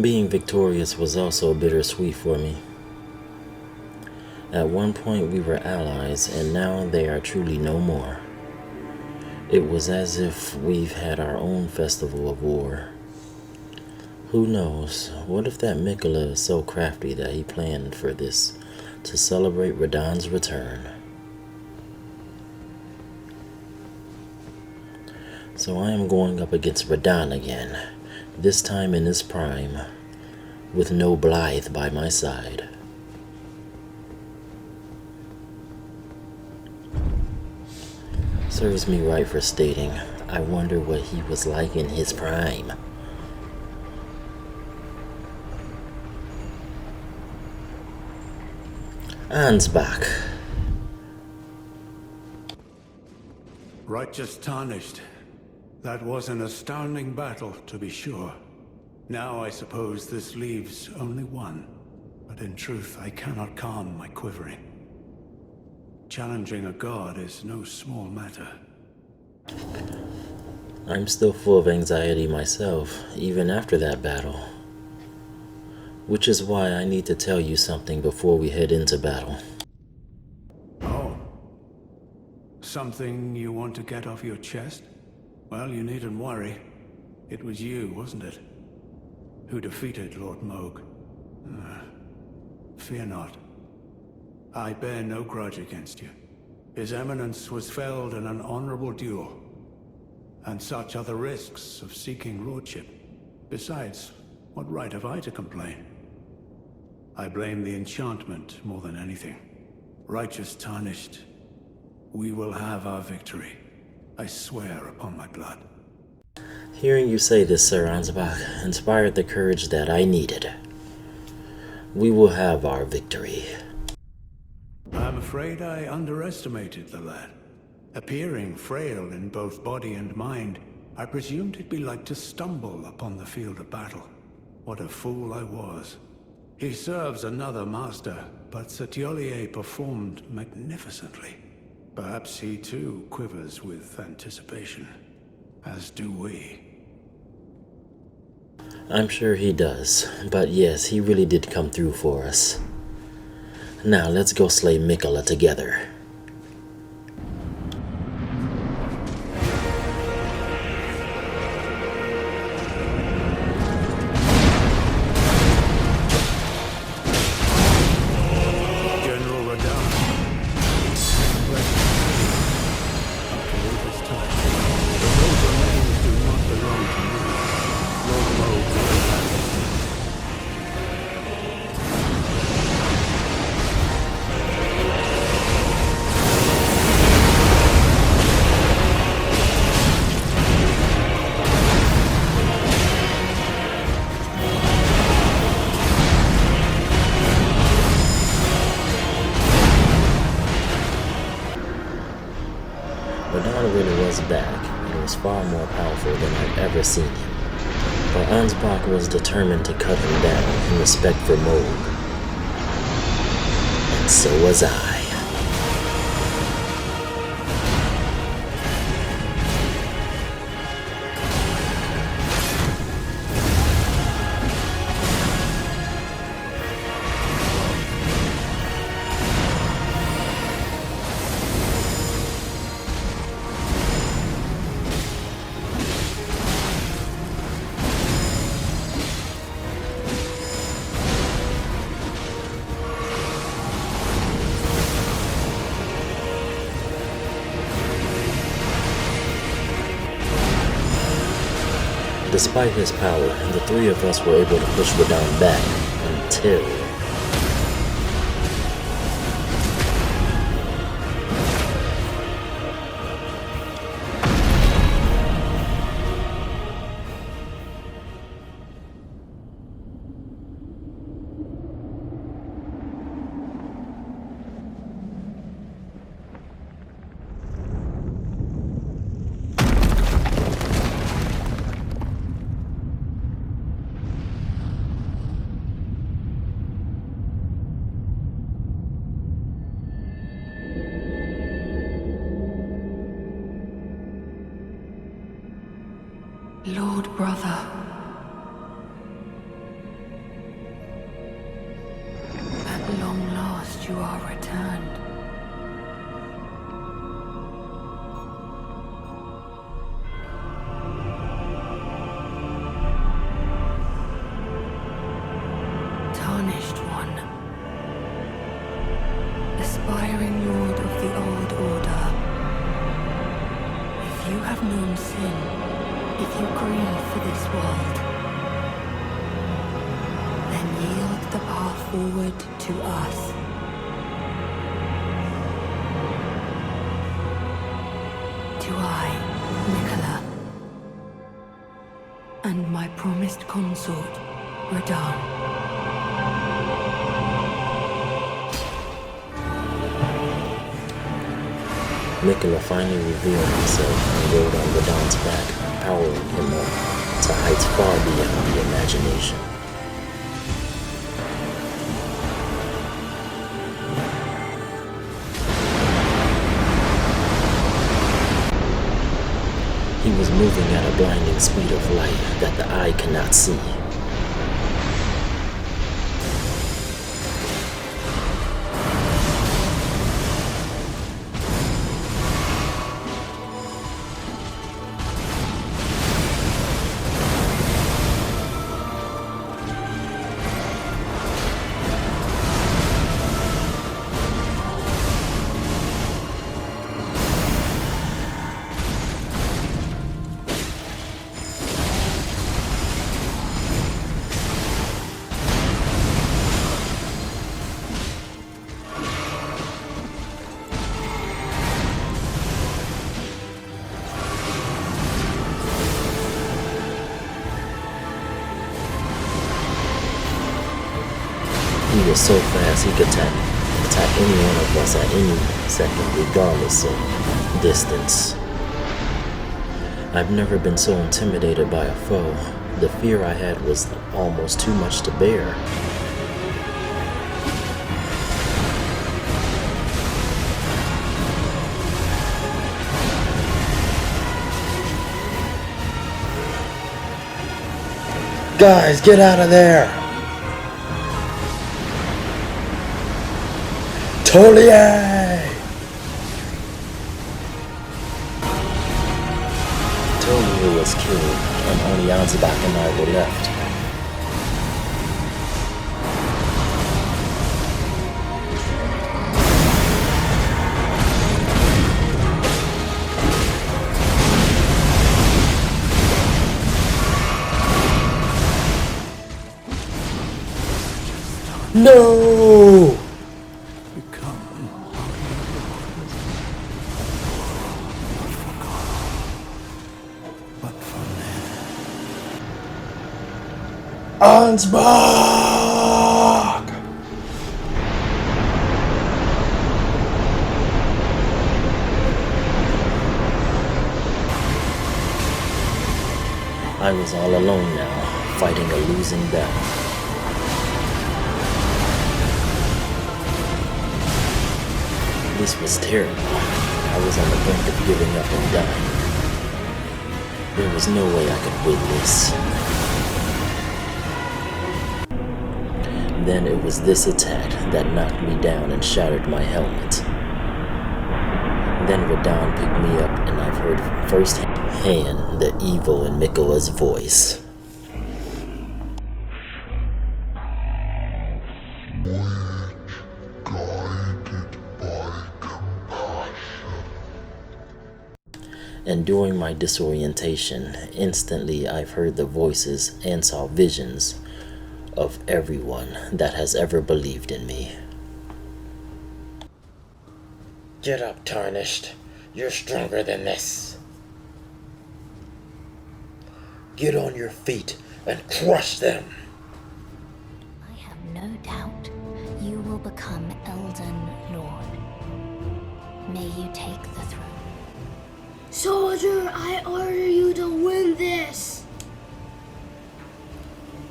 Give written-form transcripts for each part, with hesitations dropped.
Being victorious was also bittersweet for me. At one point we were allies, and now they are truly no more. It was as if we've had our own festival of war. Who knows? What if that Mikola is so crafty that he planned for this to celebrate Radahn's return? So I am going up against Radahn again, this time in his prime, with no Blythe by my side. Serves me right for stating, I wonder what he was like in his prime. Ansbach. Righteous tarnished. That was an astounding battle, to be sure. Now I suppose this leaves only one. But in truth, I cannot calm my quivering. Challenging a god is no small matter. I'm still full of anxiety myself, even after that battle. Which is why I need to tell you something before we head into battle. Oh. Something you want to get off your chest? Well, you needn't worry. It was you, wasn't it? Who defeated Lord Moog. Fear not. I bear no grudge against you. His Eminence was felled in an honorable duel. And such are the risks of seeking lordship. Besides, what right have I to complain? I blame the enchantment more than anything. Righteous tarnished. We will have our victory. I swear upon my blood. Hearing you say this, Sir Ansbach, inspired the courage that I needed. We will have our victory. I'm afraid I underestimated the lad. Appearing frail in both body and mind, I presumed he'd be like to stumble upon the field of battle. What a fool I was. He serves another master, but Satyolier performed magnificently. Perhaps he too quivers with anticipation, as do we. I'm sure he does, but yes, he really did come through for us. Now let's go slay Mikola together. General Radahn. After all this time, the road remains do not belong to me. Lord Moog will have it. Radahn really was back, and was far more powerful than I'd ever seen him. But Ansbach was determined to cut him down in respect for Moog. And so was I. Despite his power, the three of us were able to push Radahn back until... Lord Brother. you are returned. Tarnished one. Aspiring lord of the old order. If you have known sin, if you grieve for this world, then yield the path forward to us. To I, Nicola, and my promised consort, Radahn. Nicola finally revealed himself and rode on Radahn's back, powering him up to heights far beyond the imagination. He was moving at a blinding speed of light that the eye cannot see. He was so fast he could attack any one of us at any second, regardless of distance. I've never been so intimidated by a foe. The fear I had was almost too much to bear. Guys, get out of there! Tolier! Tolier was killed, and only Ansbach and I were left. No! Ansbach! I was all alone now, fighting a losing battle. This was terrible. I was on the brink of giving up and dying. There was no way I could win this. Then it was this attack that knocked me down and shattered my helmet. Then Radahn picked me up and I've heard firsthand the evil in Nicola's voice. And during my disorientation, instantly I've heard the voices and saw visions of everyone that has ever believed in me. Get up, Tarnished. You're stronger than this. Get on your feet and crush them. I have no doubt you will become Elden Lord. May you take the throne. Soldier, I order you to win this.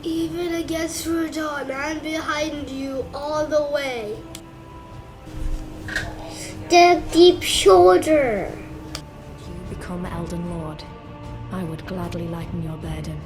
Even against Radahn, I'm behind you all the way. The deep shoulder. If you become Elden Lord, I would gladly lighten your burden.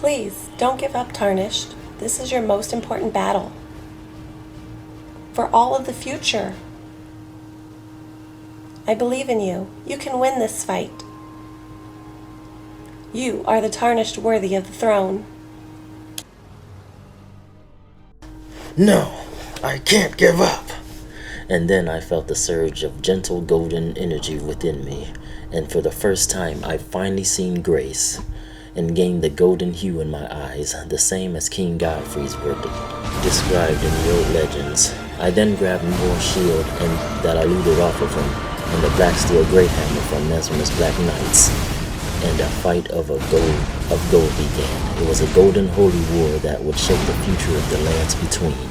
Please, don't give up, Tarnished. This is your most important battle. For all of the future. I believe in you. You can win this fight. You are the Tarnished worthy of the throne. No, I can't give up. And then I felt the surge of gentle golden energy within me, and for the first time I finally seen grace, and gained the golden hue in my eyes, the same as King Godfrey's were described in the old legends. I then grabbed more shield and that I looted off of him, and the black steel great hammer from Mesmer's Black Knights, and a fight of gold began. It was a golden holy war that would shape the future of the lands between.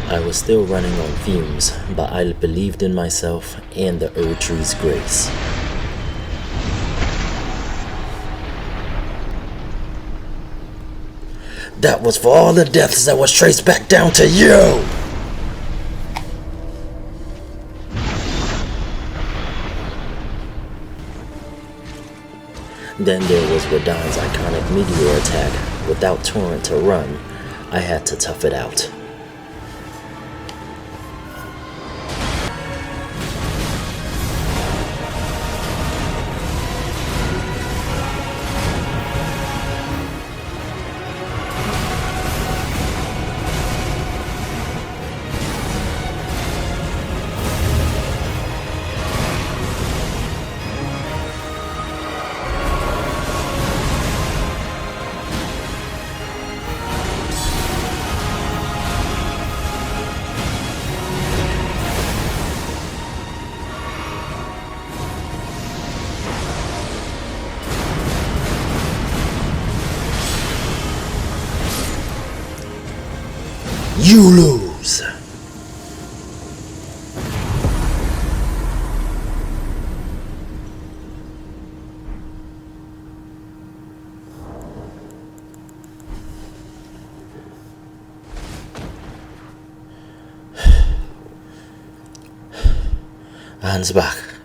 I was still running on fumes, but I believed in myself and the Erd Tree's grace. That was for all the deaths that was traced back down to you! Then there was Radahn's iconic meteor attack. Without Torrent to run, I had to tough it out. You lose. Ansbach,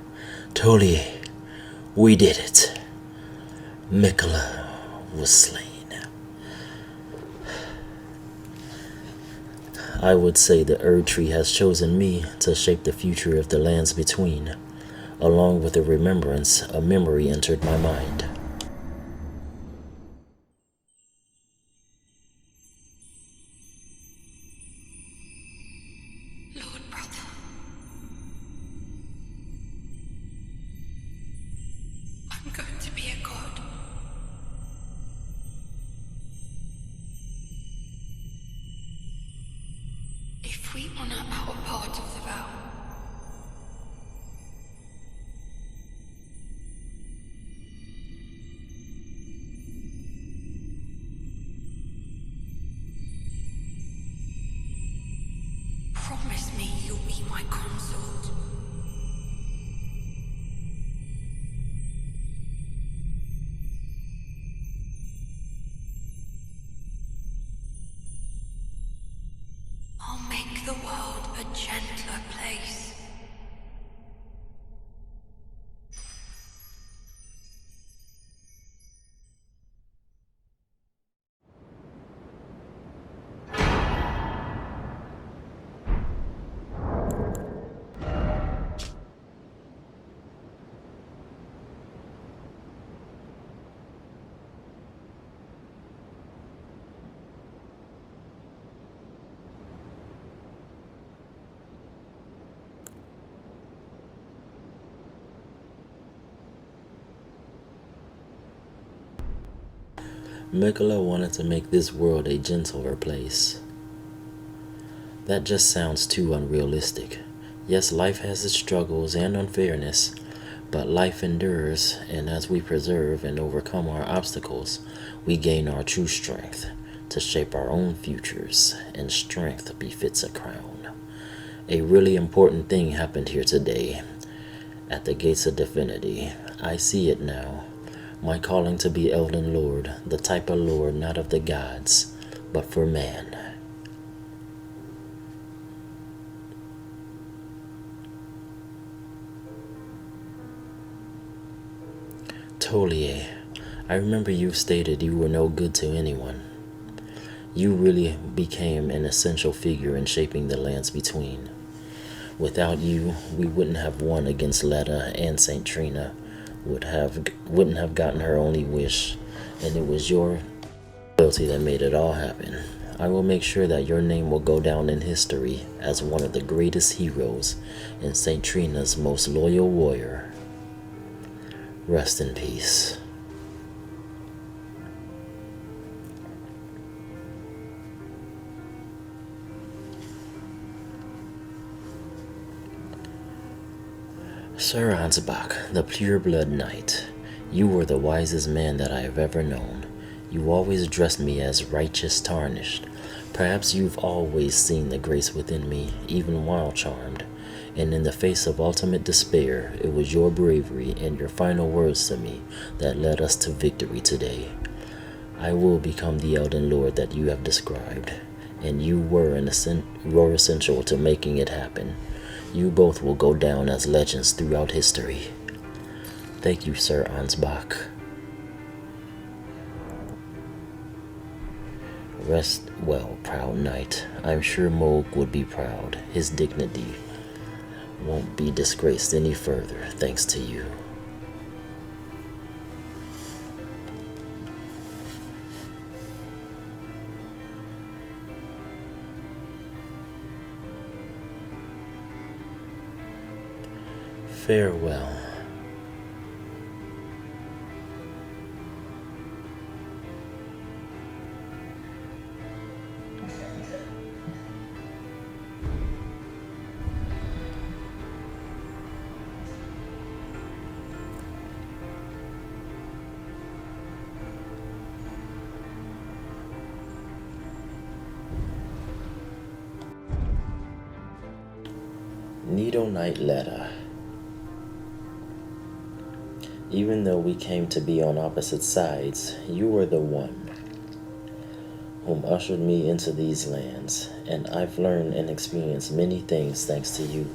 Tolier, we did it. Mikula was slain. I would say the Erd Tree has chosen me to shape the future of the lands between. Along with a remembrance, a memory entered my mind. Lord brother. I'm going to be a god. If we honor our part of the vow, promise me you'll be my consort. I'll make the world a gentler place. Mikola wanted to make this world a gentler place. That just sounds too unrealistic. Yes, life has its struggles and unfairness, but life endures, and as we preserve and overcome our obstacles, we gain our true strength to shape our own futures, and strength befits a crown. A really important thing happened here today, at the gates of divinity. I see it now. My calling to be Elden Lord, the type of Lord not of the gods, but for man. Tolier, I remember you stated you were no good to anyone. You really became an essential figure in shaping the lands between. Without you, we wouldn't have won against Letta, and Saint Trina wouldn't have gotten her only wish, and it was your loyalty that made it all happen. I will make sure that your name will go down in history as one of the greatest heroes and Saint Trina's most loyal warrior. Rest in peace. Sir Ansbach, the pure-blood knight, you were the wisest man that I have ever known. You always addressed me as righteous tarnished. Perhaps you've always seen the grace within me, even while charmed. And in the face of ultimate despair, it was your bravery and your final words to me that led us to victory today. I will become the Elden Lord that you have described, and you were essential to making it happen. You both will go down as legends throughout history. Thank you, Sir Ansbach. Rest well, proud knight. I'm sure Moog would be proud. His dignity won't be disgraced any further, thanks to you. Farewell. Needle Knight Letta. Even though we came to be on opposite sides, you were the one whom ushered me into these lands, and I've learned and experienced many things thanks to you.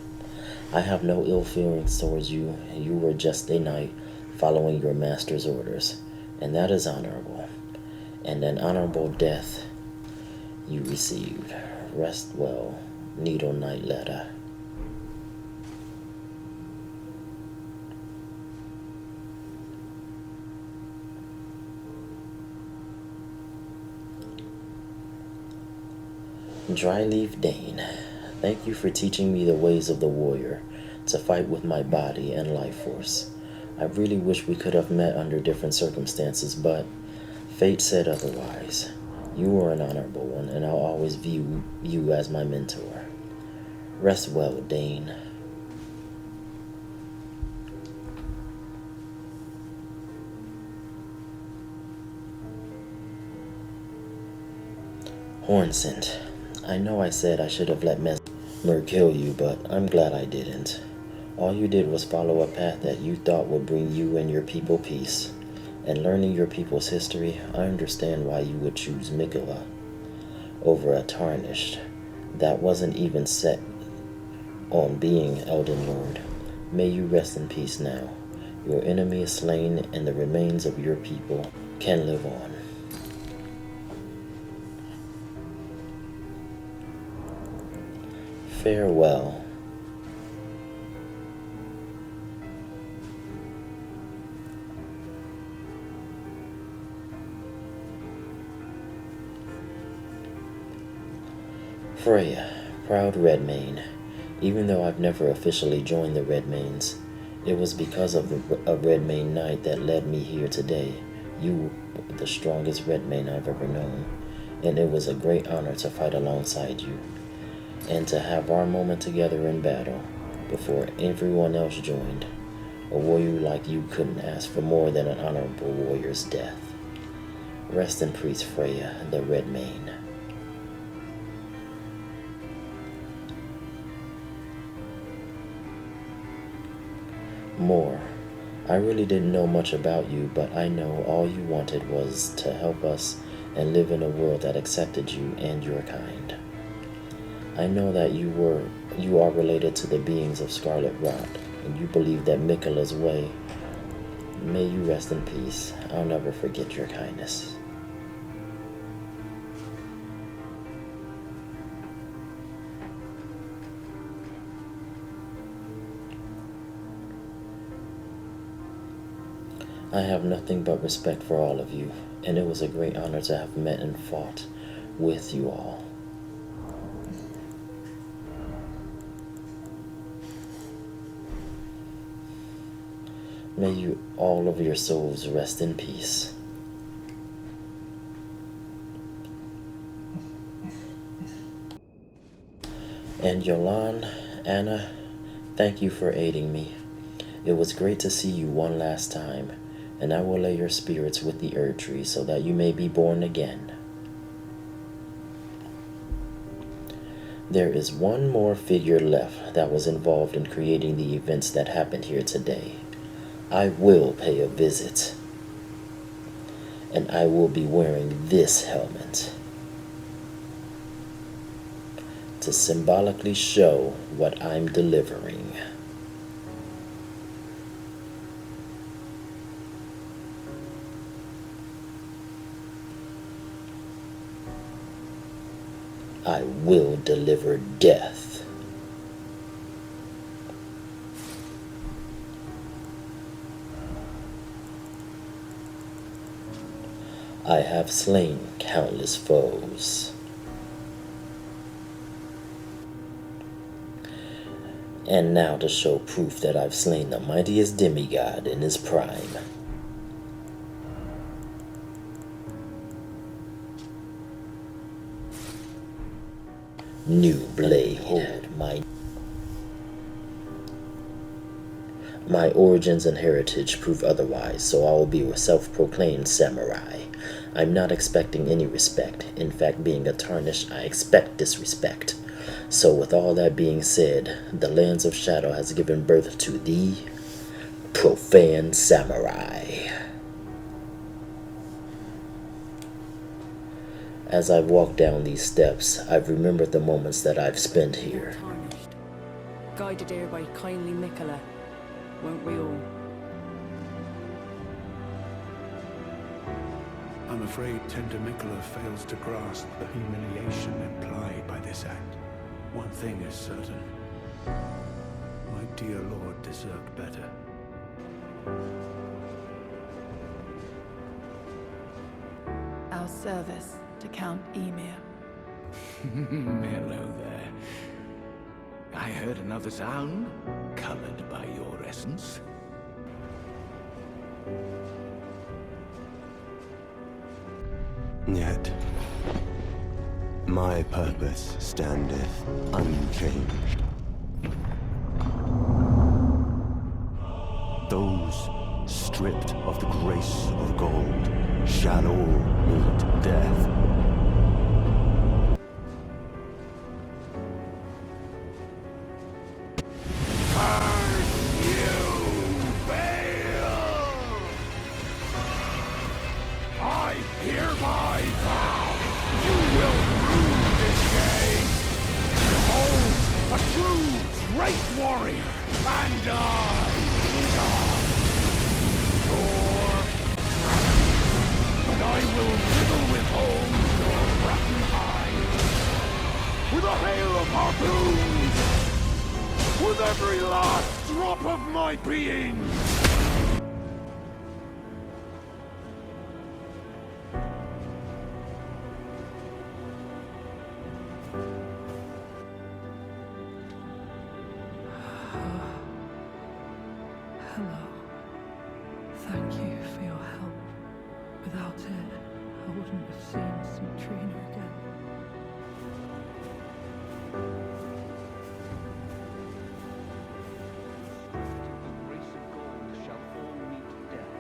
I have no ill feelings towards you. You were just a knight following your master's orders, and that is honorable, and an honorable death you received. Rest well, Needle Knight Letta. Dryleaf Dane, thank you for teaching me the ways of the warrior, to fight with my body and life force. I really wish we could have met under different circumstances, but fate said otherwise. You were an honorable one, and I'll always view you as my mentor. Rest well, Dane. Hornsent, I know I said I should have let Mesmer kill you, but I'm glad I didn't. All you did was follow a path that you thought would bring you and your people peace. And learning your people's history, I understand why you would choose Mikola over a Tarnished that wasn't even set on being Elden Lord. May you rest in peace now. Your enemy is slain, and the remains of your people can live on. Farewell. Freya, proud Redmane. Even though I've never officially joined the Redmanes, it was because of a Redmane knight that led me here today. You were the strongest Redmane I've ever known, and it was a great honor to fight alongside you, and to have our moment together in battle before everyone else joined. A warrior like you couldn't ask for more than an honorable warrior's death. Rest in peace, Freya, the Redmane. More. I really didn't know much about you, but I know all you wanted was to help us and live in a world that accepted you and your kind. I know that you are related to the beings of Scarlet Rot, and you believe that Miquella's way. May you rest in peace. I'll never forget your kindness. I have nothing but respect for all of you, and it was a great honor to have met and fought with you all. May you all of your souls rest in peace. And Yolan, Anna, thank you for aiding me. It was great to see you one last time, and I will lay your spirits with the Erd Tree so that you may be born again. There is one more figure left that was involved in creating the events that happened here today. I will pay a visit, and I will be wearing this helmet to symbolically show what I'm delivering. I will deliver death. I have slain countless foes. And now to show proof that I've slain the mightiest demigod in his prime. New blade, my origins and heritage prove otherwise, so I will be a self-proclaimed samurai. I'm not expecting any respect. In fact, being a tarnished, I expect disrespect. So with all that being said, the Lands of Shadow has given birth to the profane samurai. As I've walked down these steps, I've remembered the moments that I've spent here. Tarnished, guided here by kindly Miquella, won't we all? I'm afraid Tender Miquella fails to grasp the humiliation implied by this act. One thing is certain. My dear lord deserved better. Our service to Count Emir. Hello there. I heard another sound, colored by your essence. Yet, my purpose standeth unchanged. Those stripped of the grace of gold shall all meet death. With every last drop of my being! Hello. Thank you for your help. Without it, I wouldn't have seen St. Trina again. The grace of gold shall all meet death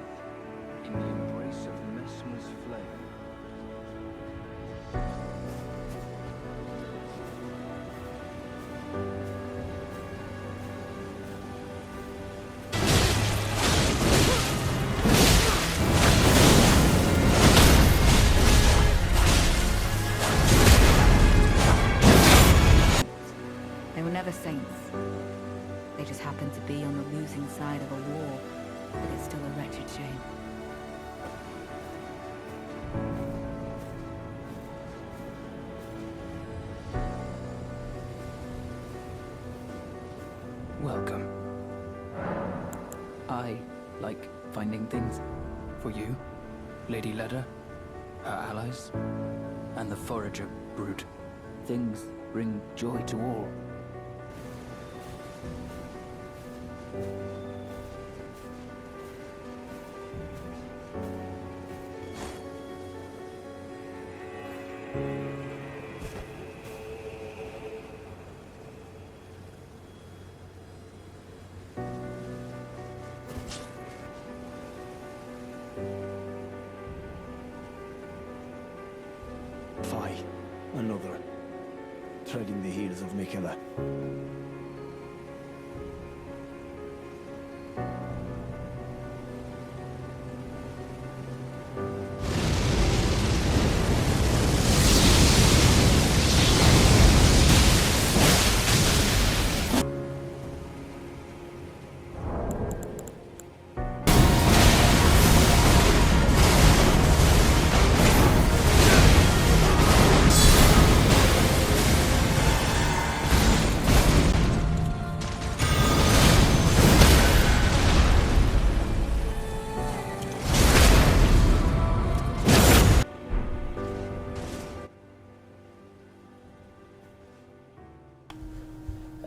in the embrace of Messmer's flame. They were never saints. They just happened to be on the losing side of a war, but it's still a wretched shame. Welcome. I like finding things for you, Lady Leda, her allies, and the Forager brood. Things bring joy to all. Fie, another. Treading the heels of Mikela.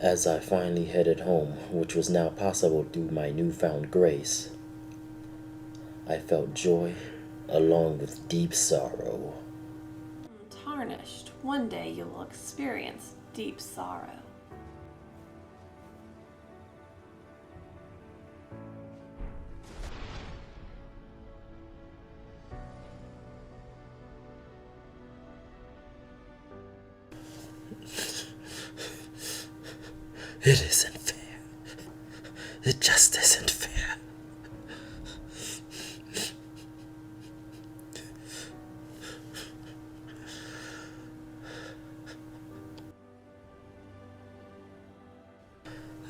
As I finally headed home, which was now possible through my newfound grace, I felt joy along with deep sorrow. Tarnished, one day you will experience deep sorrow. It isn't fair. It just isn't fair.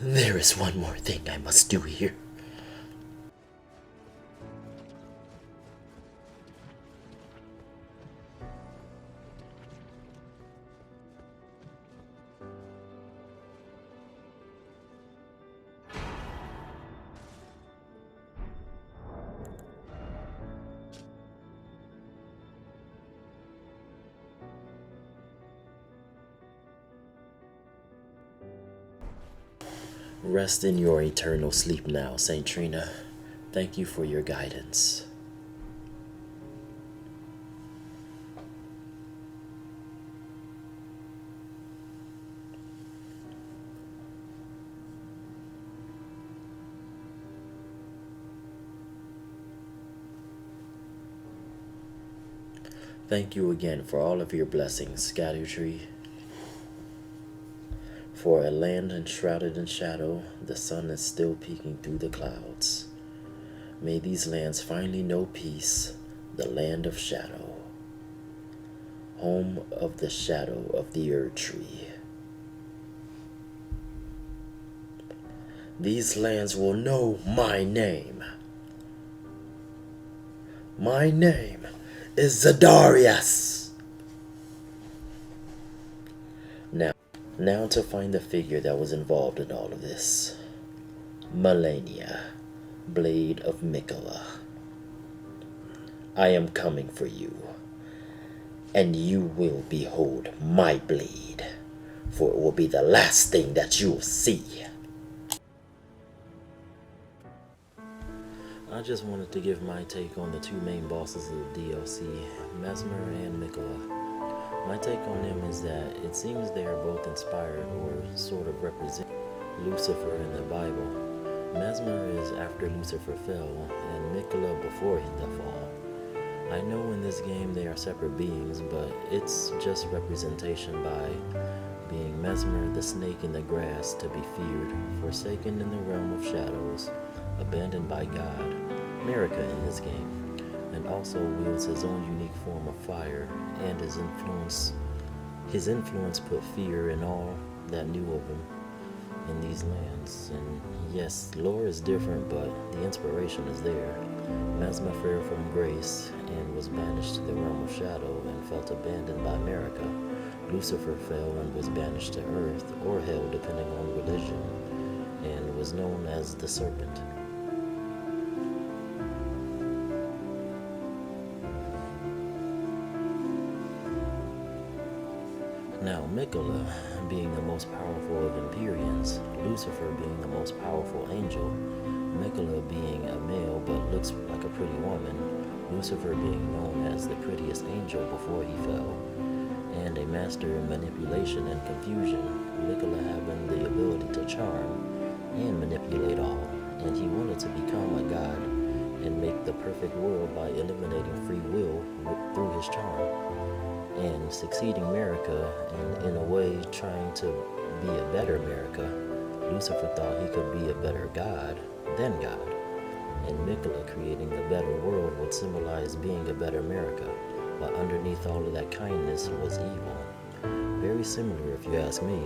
There is one more thing I must do here. Rest in your eternal sleep now, St. Trina. Thank you for your guidance. Thank you again for all of your blessings, Scattertree. For a land enshrouded in shadow, the sun is still peeking through the clouds. May these lands finally know peace, the land of shadow, home of the shadow of the Erd Tree. These lands will know my name. My name is Zadarius. Now to find the figure that was involved in all of this. Melania, Blade of Mikela. I am coming for you, and you will behold my blade, for it will be the last thing that you will see. I just wanted to give my take on the two main bosses of the DLC, Mesmer and Mikola. My take on them is that it seems they are both inspired or sort of represent Lucifer in the Bible. Mesmer is after Lucifer fell, and Mikola before the fall. I know in this game they are separate beings, but it's just representation by being Mesmer, the snake in the grass, to be feared, forsaken in the realm of shadows, abandoned by God, America in this game, and also wields his own unique form of fire, and his influence put fear in all that knew of him in these lands. And yes, lore is different, but the inspiration is there. Mesmer fell from grace and was banished to the realm of shadow and felt abandoned by America. Lucifer fell and was banished to earth, or hell depending on religion, and was known as the serpent. Now, Mikola being the most powerful of Empyreans, Lucifer being the most powerful angel, Mikola being a male but looks like a pretty woman, Lucifer being known as the prettiest angel before he fell, and a master in manipulation and confusion, Mikola having the ability to charm and manipulate all, and he wanted to become a god and make the perfect world by eliminating free will through his charm, and succeeding America, and in a way trying to be a better America. Lucifer thought he could be a better god than God, and Mikola creating a better world would symbolize being a better America, but underneath all of that kindness was evil. Very similar if you ask me.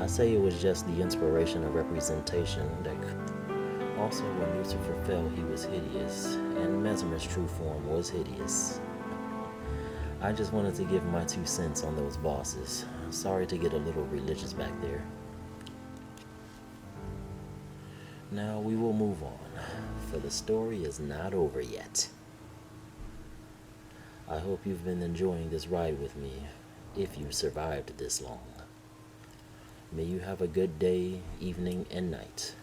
I say it was just the inspiration of representation that also when Lucifer fell he was hideous, and Mesmer's true form was hideous. I just wanted to give my 2 cents on those bosses. Sorry to get a little religious back there. Now we will move on, for the story is not over yet. I hope you've been enjoying this ride with me, if you survived this long. May you have a good day, evening, and night.